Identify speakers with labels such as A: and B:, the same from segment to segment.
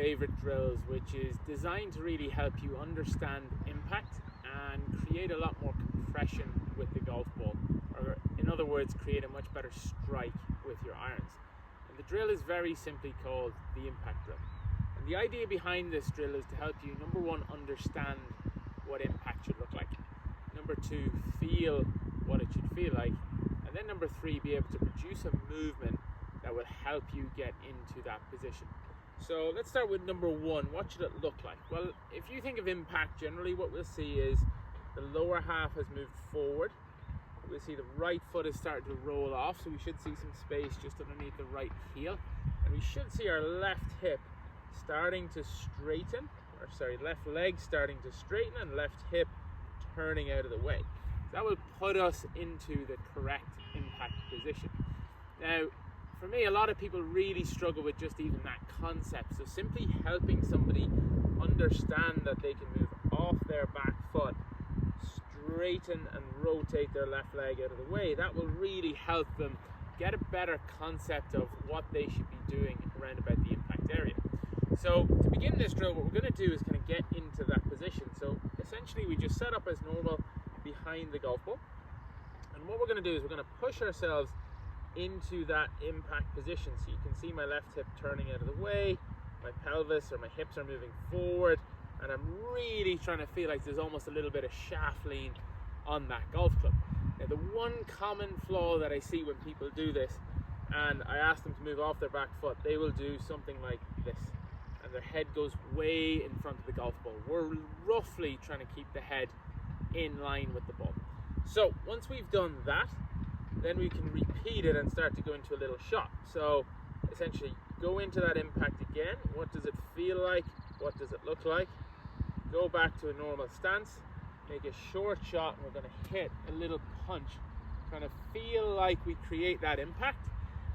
A: favorite drills, which is designed to really help you understand impact and create a lot more compression with the golf ball, or in other words, create a much better strike with your irons. And the drill is very simply called the impact drill. And the idea behind this drill is to help you, number one, understand what impact should look like. Number two, feel what it should feel like. And then number three, be able to produce a movement that will help you get into that position. So let's start with number one. What should it look like? Well, if you think of impact, generally what we'll see is the lower half has moved forward. We'll see the right foot is starting to roll off, so we should see some space just underneath the right heel. And we should see our left hip starting to straighten, left leg starting to straighten and left hip turning out of the way. That will put us into the correct impact position. Now, for me, a lot of people really struggle with just even that concept. So simply helping somebody understand that they can move off their back foot, straighten and rotate their left leg out of the way, that will really help them get a better concept of what they should be doing around about the impact area. So to begin this drill, what we're going to do is kind of get into that position. So essentially we just set up as normal behind the golf ball. And what we're going to do is we're going to push ourselves into that impact position. So you can see my left hip turning out of the way, my pelvis or my hips are moving forward, and I'm really trying to feel like there's almost a little bit of shaft lean on that golf club. Now the one common flaw that I see when people do this, and I ask them to move off their back foot, they will do something like this, and their head goes way in front of the golf ball. We're roughly trying to keep the head in line with the ball. So once we've done that, then we can repeat it and start to go into a little shot. So essentially go into that impact again. What does it feel like? What does it look like? Go back to a normal stance, make a short shot, and we're going to hit a little punch, trying to feel like we create that impact,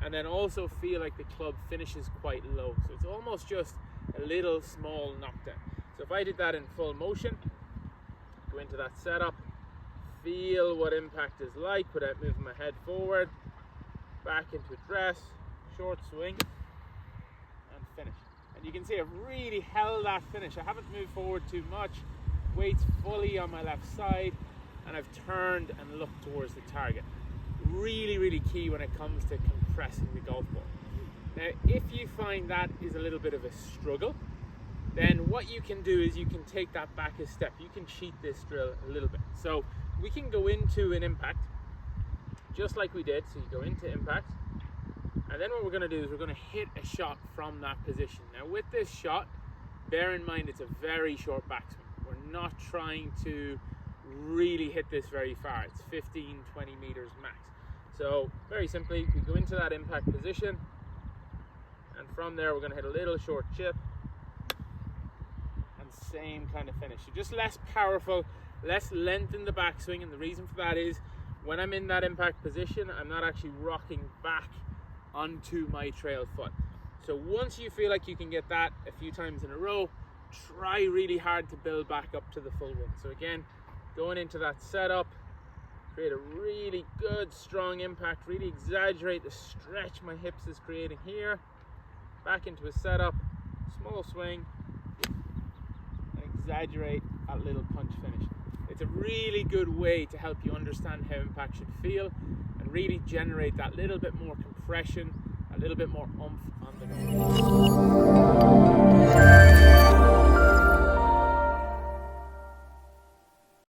A: and then also feel like the club finishes quite low. So it's almost just a little small knockdown. So if I did that in full motion, go into that setup, feel what impact is like without moving my head forward, back into address, short swing, and finish. And you can see I've really held that finish. I haven't moved forward too much, weight's fully on my left side, and I've turned and looked towards the target. Really, really key when it comes to compressing the golf ball. Now, if you find that is a little bit of a struggle, then what you can do is you can take that back a step. You can cheat this drill a little bit. So we can go into an impact, just like we did. So you go into impact, and then what we're going to do is we're going to hit a shot from that position. Now with this shot, bear in mind it's a very short backswing. We're not trying to really hit this very far. It's 15, 20 meters max. So very simply, we go into that impact position, and from there we're going to hit a little short chip, and same kind of finish. So just less powerful, less length in the backswing, and the reason for that is when I'm in that impact position, I'm not actually rocking back onto my trail foot. So once you feel like you can get that a few times in a row, try really hard to build back up to the full one. So again, going into that setup, create a really good strong impact, really exaggerate the stretch my hips is creating here, back into a setup, small swing, and exaggerate that little punch finish. It's a really good way to help you understand how impact should feel and really generate that little bit more compression, a little bit more oomph on the golf.